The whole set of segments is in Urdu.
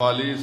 40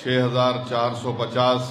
6450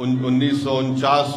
1949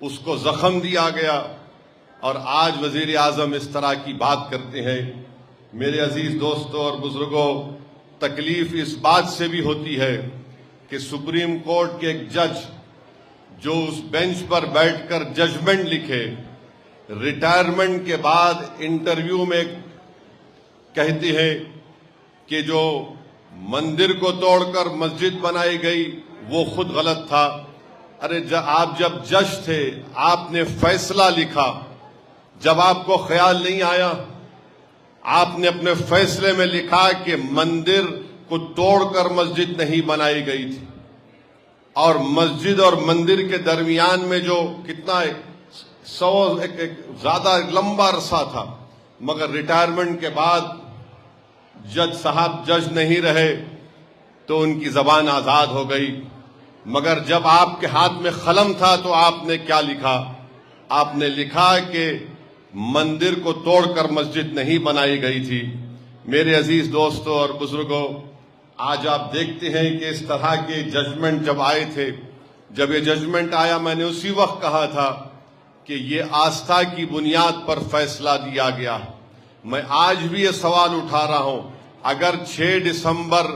اس کو زخم دیا گیا، اور آج وزیر اعظم اس طرح کی بات کرتے ہیں۔ میرے عزیز دوستوں اور بزرگوں، تکلیف اس بات سے بھی ہوتی ہے کہ سپریم کورٹ کے ایک جج جو اس بینچ پر بیٹھ کر ججمنٹ لکھے، ریٹائرمنٹ کے بعد انٹرویو میں کہتے ہیں کہ جو مندر کو توڑ کر مسجد بنائی گئی وہ خود غلط تھا۔ ارے آپ جب جج تھے، آپ نے فیصلہ لکھا، جب آپ کو خیال نہیں آیا؟ آپ نے اپنے فیصلے میں لکھا کہ مندر کو توڑ کر مسجد نہیں بنائی گئی تھی، اور مسجد اور مندر کے درمیان میں جو کتنا ایک زیادہ لمبا عرصہ تھا، مگر ریٹائرمنٹ کے بعد جج صاحب جج نہیں رہے تو ان کی زبان آزاد ہو گئی۔ مگر جب آپ کے ہاتھ میں قلم تھا تو آپ نے کیا لکھا؟ آپ نے لکھا کہ مندر کو توڑ کر مسجد نہیں بنائی گئی تھی۔ میرے عزیز دوستوں اور بزرگوں، آج آپ دیکھتے ہیں کہ اس طرح کے ججمنٹ جب آئے تھے، جب یہ ججمنٹ آیا، میں نے اسی وقت کہا تھا کہ یہ آستھا کی بنیاد پر فیصلہ دیا گیا۔ میں آج بھی یہ سوال اٹھا رہا ہوں، اگر 6 دسمبر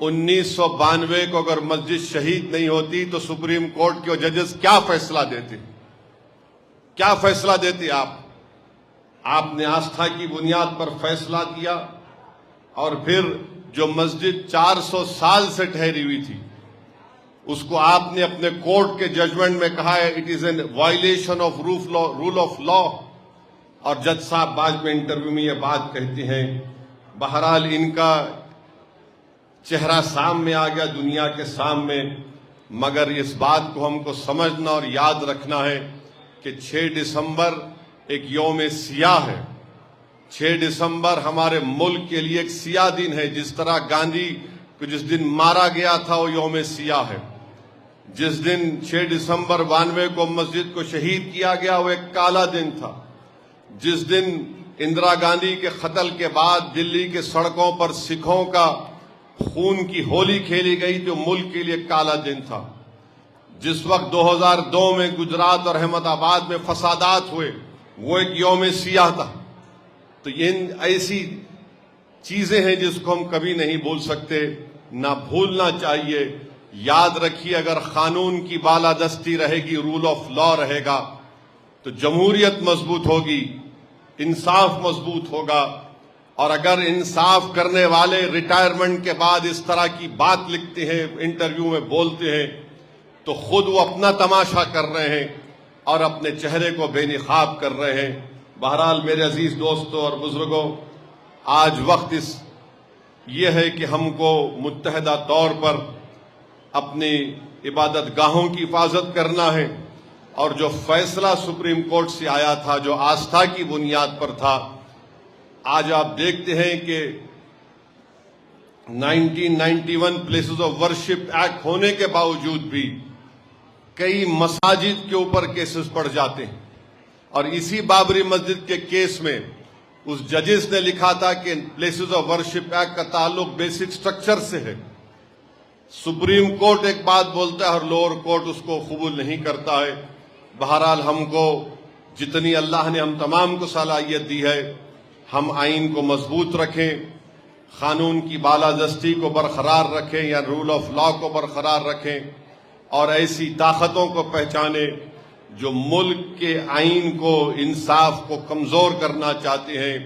1992 کو اگر مسجد شہید نہیں ہوتی تو سپریم کورٹ کے ججز کیا فیصلہ دیتے؟ کیا فیصلہ دیتے آپ نے آستھا کی بنیاد پر فیصلہ دیا، اور پھر جو مسجد 400 سال سے ٹھہری ہوئی تھی اس کو آپ نے اپنے کورٹ کے ججمنٹ میں کہا ہے it is an violation of rule of law, اور جج صاحب بعد میں انٹرویو میں یہ بات کہتے ہیں۔ بہرحال ان کا چہرہ سامنے آ گیا دنیا کے سامنے، مگر اس بات کو ہم کو سمجھنا اور یاد رکھنا ہے کہ 6 دسمبر ایک یوم سیاہ ہے۔ 6 دسمبر ہمارے ملک کے لیے ایک سیاہ دن ہے، جس طرح گاندھی کو جس دن مارا گیا تھا وہ یوم سیاہ ہے۔ جس دن 6 دسمبر 92 کو مسجد کو شہید کیا گیا وہ ایک کالا دن تھا۔ جس دن اندرا گاندھی کے قتل کے بعد دلی کے سڑکوں پر سکھوں کا خون کی ہولی کھیلی گئی تو ملک کے لیے کالا دن تھا۔ جس وقت 2002 میں گجرات اور احمد آباد میں فسادات ہوئے وہ ایک یوم سیاہ تھا۔ تو یہ ایسی چیزیں ہیں جس کو ہم کبھی نہیں بھول سکتے، نہ بھولنا چاہیے۔ یاد رکھیے، اگر قانون کی بالادستی رہے گی، رول آف لا رہے گا، تو جمہوریت مضبوط ہوگی، انصاف مضبوط ہوگا۔ اور اگر انصاف کرنے والے ریٹائرمنٹ کے بعد اس طرح کی بات لکھتے ہیں، انٹرویو میں بولتے ہیں، تو خود وہ اپنا تماشا کر رہے ہیں اور اپنے چہرے کو بے نقاب کر رہے ہیں۔ بہرحال میرے عزیز دوستوں اور بزرگوں، آج وقت یہ ہے کہ ہم کو متحدہ طور پر اپنی عبادت گاہوں کی حفاظت کرنا ہے، اور جو فیصلہ سپریم کورٹ سے آیا تھا، جو آستھا کی بنیاد پر تھا، آج آپ دیکھتے ہیں کہ 1991 پلیسز آف ورشپ ایکٹ ہونے کے باوجود بھی کئی مساجد کے اوپر کیسز پڑ جاتے ہیں، اور اسی بابری مسجد کے کیس میں اس ججز نے لکھا تھا کہ پلیسز آف ورشپ ایکٹ کا تعلق بیسک سٹرکچر سے ہے۔ سپریم کورٹ ایک بات بولتا ہے اور لوور کورٹ اس کو قبول نہیں کرتا ہے۔ بہرحال ہم کو جتنی اللہ نے ہم تمام کو صلاحیت دی ہے، ہم آئین کو مضبوط رکھیں، قانون کی بالادستی کو برقرار رکھیں یا رول آف لا کو برقرار رکھیں، اور ایسی طاقتوں کو پہچانیں جو ملک کے آئین کو، انصاف کو کمزور کرنا چاہتے ہیں۔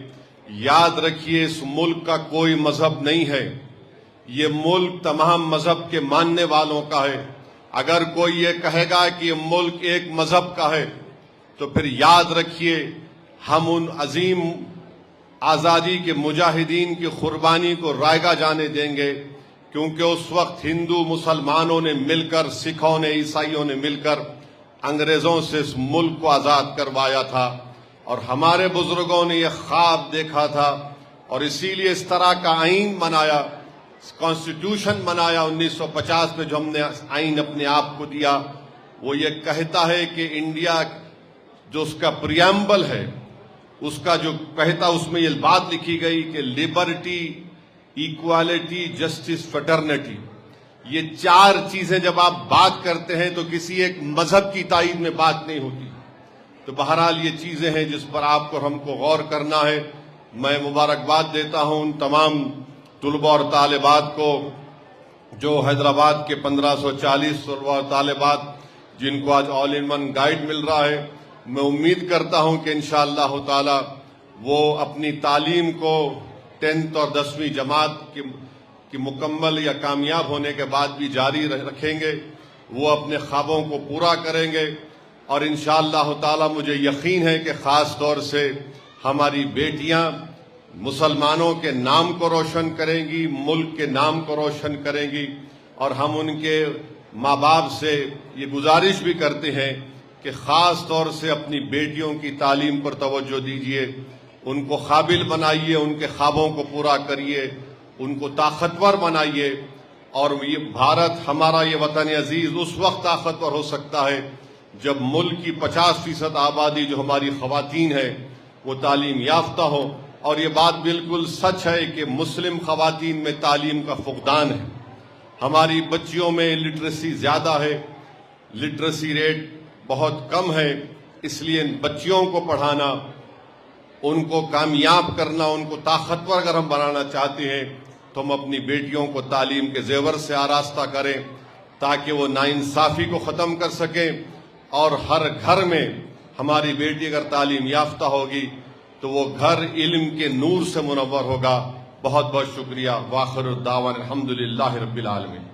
یاد رکھیے، اس ملک کا کوئی مذہب نہیں ہے، یہ ملک تمام مذہب کے ماننے والوں کا ہے۔ اگر کوئی یہ کہے گا کہ یہ ملک ایک مذہب کا ہے تو پھر یاد رکھیے ہم ان عظیم آزادی کے مجاہدین کی قربانی کو رائگاں جانے دیں گے، کیونکہ اس وقت ہندو مسلمانوں نے مل کر، سکھوں نے، عیسائیوں نے مل کر انگریزوں سے اس ملک کو آزاد کروایا تھا، اور ہمارے بزرگوں نے یہ خواب دیکھا تھا، اور اسی لیے اس طرح کا آئین بنایا، کانسٹیٹیوشن بنایا 1950 میں، جو ہم نے آئین اپنے آپ کو دیا۔ وہ یہ کہتا ہے کہ انڈیا جو اس کا پریامبل ہے، اس کا جو کہتا، اس میں یہ بات لکھی گئی کہ لبرٹی، ایکوالٹی، جسٹس، فیٹرنیٹی، یہ چار چیزیں جب آپ بات کرتے ہیں تو کسی ایک مذہب کی تائید میں بات نہیں ہوتی. تو بہرحال یہ چیزیں ہیں جس پر آپ کو ہم کو غور کرنا ہے. میں مبارکباد دیتا ہوں ان تمام طلباء اور طالبات کو جو حیدرآباد کے 1540 طلباء اور طالبات جن کو آج آل ان ون گائیڈ مل رہا ہے. میں امید کرتا ہوں کہ انشاءاللہ تعالی وہ اپنی تعلیم کو 10th اور 10ویں جماعت کی مکمل یا کامیاب ہونے کے بعد بھی جاری رکھیں گے. وہ اپنے خوابوں کو پورا کریں گے اور انشاءاللہ تعالی مجھے یقین ہے کہ خاص طور سے ہماری بیٹیاں مسلمانوں کے نام کو روشن کریں گی, ملک کے نام کو روشن کریں گی. اور ہم ان کے ماں باپ سے یہ گزارش بھی کرتے ہیں کہ خاص طور سے اپنی بیٹیوں کی تعلیم پر توجہ دیجیے, ان کو قابل بنائیے, ان کے خوابوں کو پورا کریے, ان کو طاقتور بنائیے. اور یہ بھارت ہمارا یہ وطن عزیز اس وقت طاقتور ہو سکتا ہے جب ملک کی 50% آبادی جو ہماری خواتین ہے وہ تعلیم یافتہ ہو. اور یہ بات بالکل سچ ہے کہ مسلم خواتین میں تعلیم کا فقدان ہے. ہماری بچیوں میں لٹریسی زیادہ ہے, لٹریسی ریٹ بہت کم ہے. اس لیے بچیوں کو پڑھانا, ان کو کامیاب کرنا, ان کو طاقتور اگر ہم بنانا چاہتے ہیں تو ہم اپنی بیٹیوں کو تعلیم کے زیور سے آراستہ کریں تاکہ وہ ناانصافی کو ختم کر سکیں. اور ہر گھر میں ہماری بیٹی اگر تعلیم یافتہ ہوگی تو وہ گھر علم کے نور سے منور ہوگا. بہت بہت شکریہ. وآخر الدعوانا الحمدللہ رب العالمین.